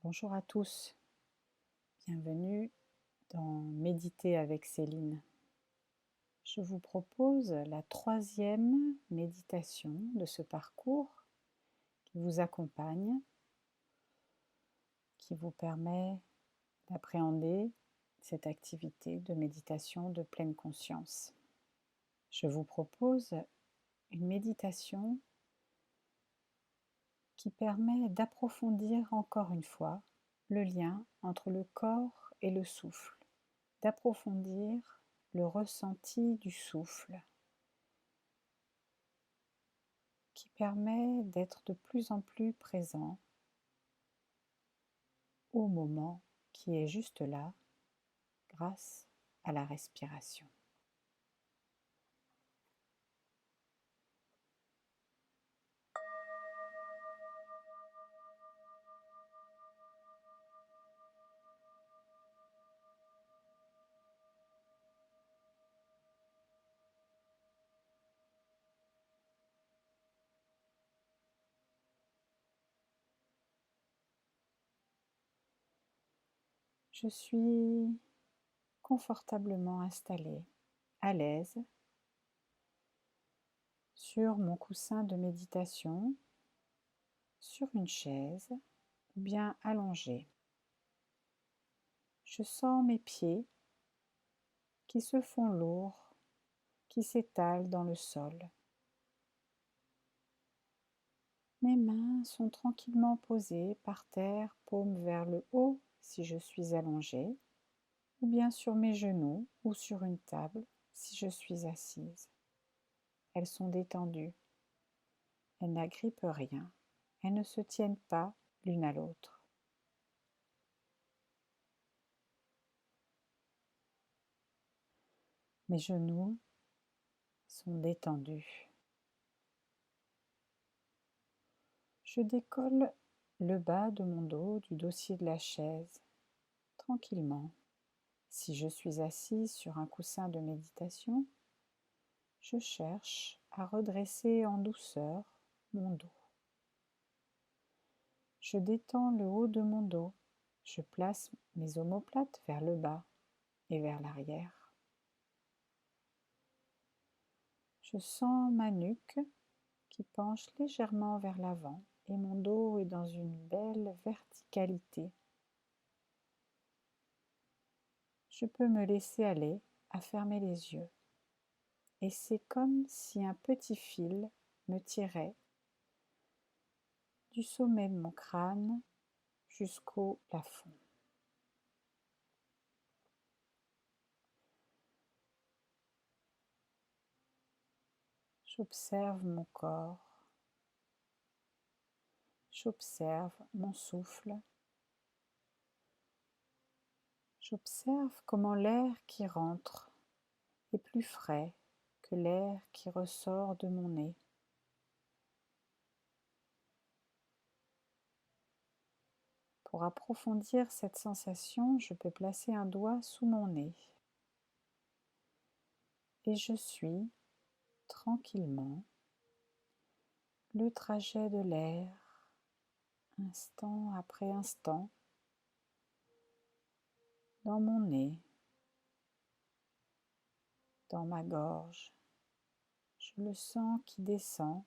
Bonjour à tous, bienvenue dans Méditer avec Céline. Je vous propose la troisième méditation de ce parcours qui vous accompagne, qui vous permet d'appréhender cette activité de méditation de pleine conscience. Je vous propose une méditation qui permet d'approfondir encore une fois le lien entre le corps et le souffle, d'approfondir le ressenti du souffle, qui permet d'être de plus en plus présent au moment qui est juste là grâce à la respiration. Je suis confortablement installée, à l'aise, sur mon coussin de méditation, sur une chaise ou bien allongée. Je sens mes pieds qui se font lourds, qui s'étalent dans le sol. Mes mains sont tranquillement posées par terre, paume vers le haut si je suis allongée, ou bien sur mes genoux ou sur une table si je suis assise. Elles sont détendues, elles n'agrippent rien, elles ne se tiennent pas l'une à l'autre. Mes genoux sont détendus. Je décolle le bas de mon dos du dossier de la chaise, tranquillement. Si je suis assise sur un coussin de méditation, je cherche à redresser en douceur mon dos. Je détends le haut de mon dos. Je place mes omoplates vers le bas et vers l'arrière. Je sens ma nuque qui penche légèrement vers l'avant et mon dos est dans une belle verticalité. Je peux me laisser aller à fermer les yeux et c'est comme si un petit fil me tirait du sommet de mon crâne jusqu'au plafond. J'observe mon corps, j'observe mon souffle, j'observe comment l'air qui rentre est plus frais que l'air qui ressort de mon nez. Pour approfondir cette sensation, je peux placer un doigt sous mon nez et je suis tranquillement le trajet de l'air, instant après instant, dans mon nez, dans ma gorge. Je le sens qui descend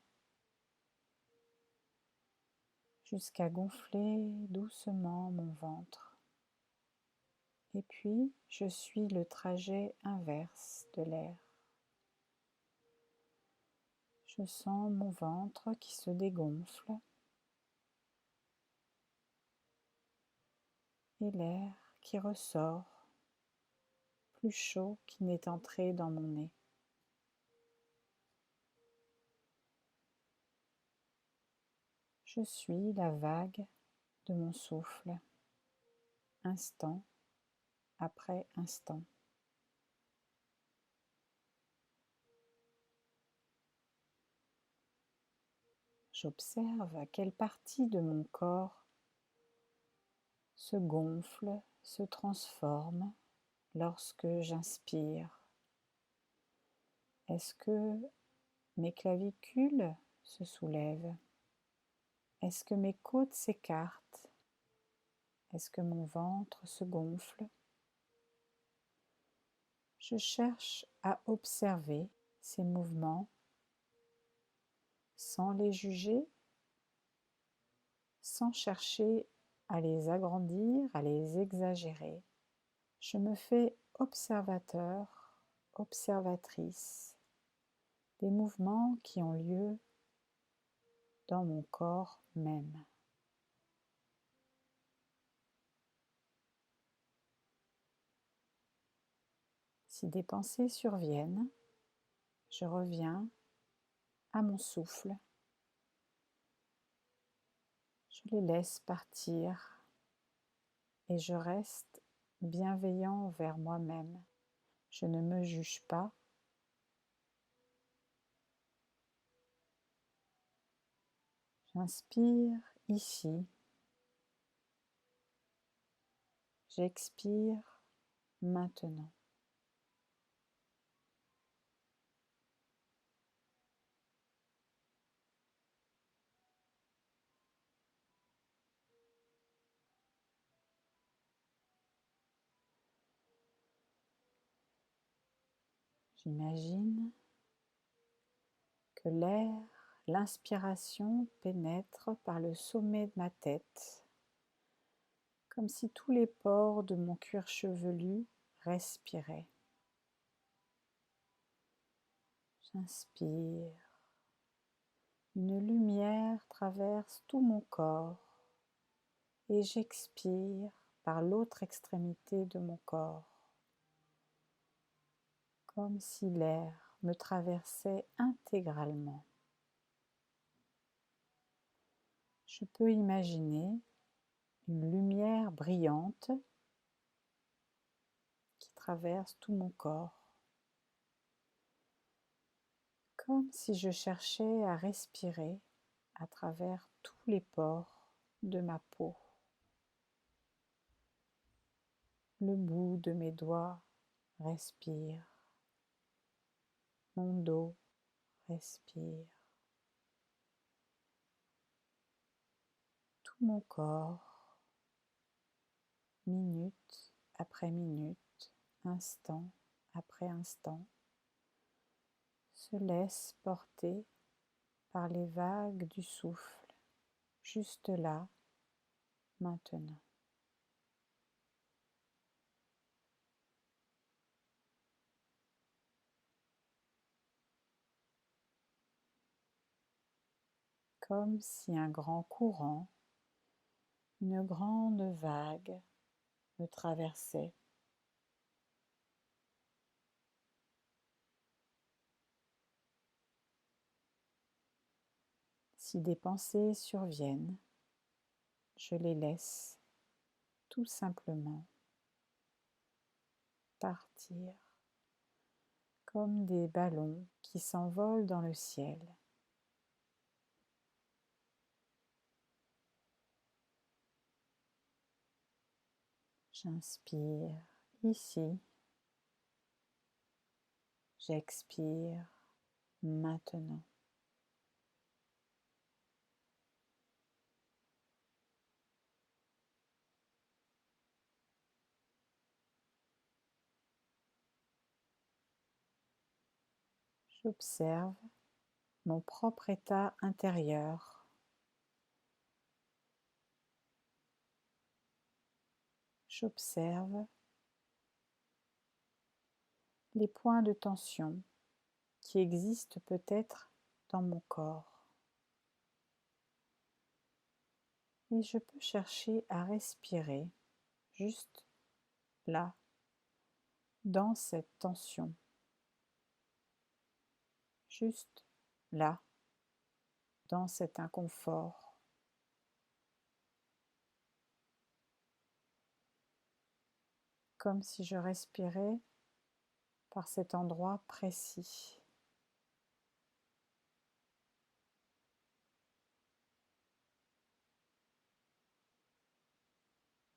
jusqu'à gonfler doucement mon ventre. Et puis, je suis le trajet inverse de l'air. Je sens mon ventre qui se dégonfle et l'air qui ressort, plus chaud qu'il n'est entré dans mon nez. Je suis la vague de mon souffle, instant après instant. J'observe à quelle partie de mon corps se gonfle, se transforme lorsque j'inspire. Est-ce que mes clavicules se soulèvent? Est-ce que mes côtes s'écartent? Est-ce que mon ventre se gonfle? Je cherche à observer ces mouvements sans les juger, sans chercher à les agrandir, à les exagérer. Je me fais observateur, observatrice des mouvements qui ont lieu dans mon corps même. Si des pensées surviennent, je reviens à mon souffle. Je les laisse partir et je reste bienveillant envers moi-même. Je ne me juge pas. J'inspire ici. J'expire maintenant. J'imagine que l'air, l'inspiration pénètre par le sommet de ma tête, comme si tous les pores de mon cuir chevelu respiraient. J'inspire. Une lumière traverse tout mon corps et j'expire par l'autre extrémité de mon corps, comme si l'air me traversait intégralement. Je peux imaginer une lumière brillante qui traverse tout mon corps, comme si je cherchais à respirer à travers tous les pores de ma peau. Le bout de mes doigts respire, mon dos respire, tout mon corps, minute après minute, instant après instant, se laisse porter par les vagues du souffle, juste là, maintenant. Comme si un grand courant, une grande vague me traversait. Si des pensées surviennent, je les laisse tout simplement partir comme des ballons qui s'envolent dans le ciel. J'inspire ici, j'expire maintenant. J'observe mon propre état intérieur. J'observe les points de tension qui existent peut-être dans mon corps. Et je peux chercher à respirer juste là, dans cette tension, juste là, dans cet inconfort. Comme si je respirais par cet endroit précis.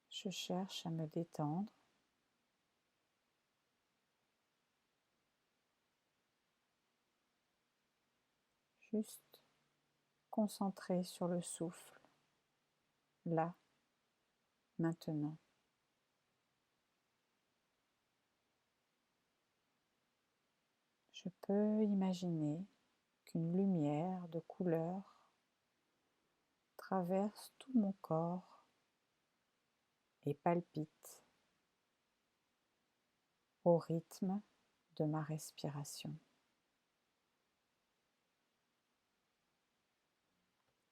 Je cherche à me détendre. Juste concentré sur le souffle, là, maintenant. Je peux imaginer qu'une lumière de couleur traverse tout mon corps et palpite au rythme de ma respiration.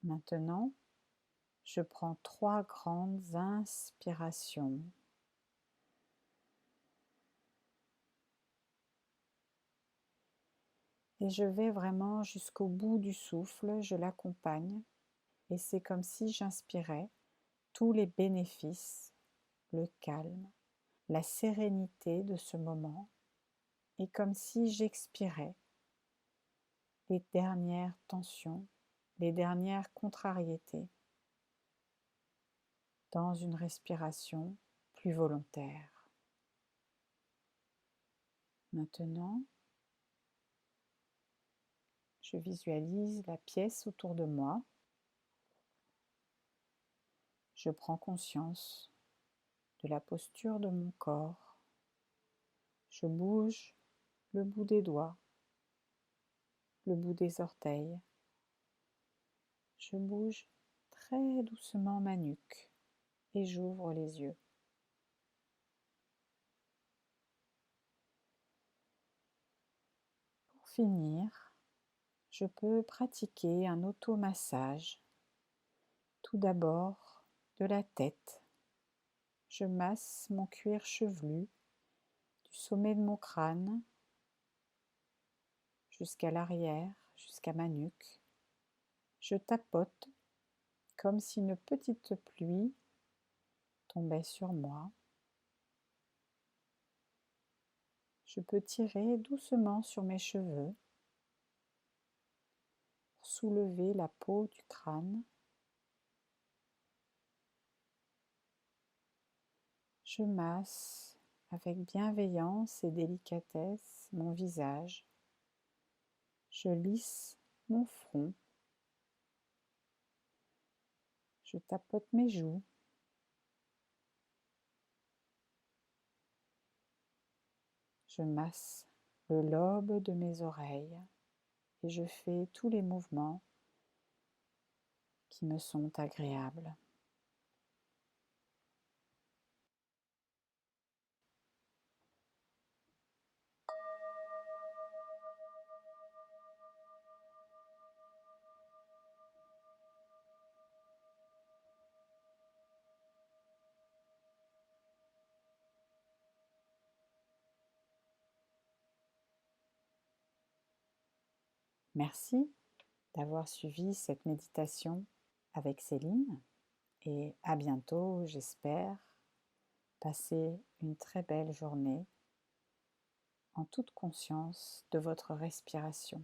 Maintenant, je prends 3 grandes inspirations et je vais vraiment jusqu'au bout du souffle, je l'accompagne et c'est comme si j'inspirais tous les bénéfices, le calme, la sérénité de ce moment et comme si j'expirais les dernières tensions, les dernières contrariétés dans une respiration plus volontaire. Maintenant, je visualise la pièce autour de moi. Je prends conscience de la posture de mon corps. Je bouge le bout des doigts, le bout des orteils. Je bouge très doucement ma nuque et j'ouvre les yeux. Pour finir, je peux pratiquer un automassage. Tout d'abord, de la tête. Je masse mon cuir chevelu du sommet de mon crâne jusqu'à l'arrière, jusqu'à ma nuque. Je tapote comme si une petite pluie tombait sur moi. Je peux tirer doucement sur mes cheveux pour soulever la peau du crâne. Je masse avec bienveillance et délicatesse mon visage. Je lisse mon front. Je tapote mes joues. Je masse le lobe de mes oreilles et je fais tous les mouvements qui me sont agréables. Merci d'avoir suivi cette méditation avec Céline et à bientôt, j'espère. Passez une très belle journée en toute conscience de votre respiration.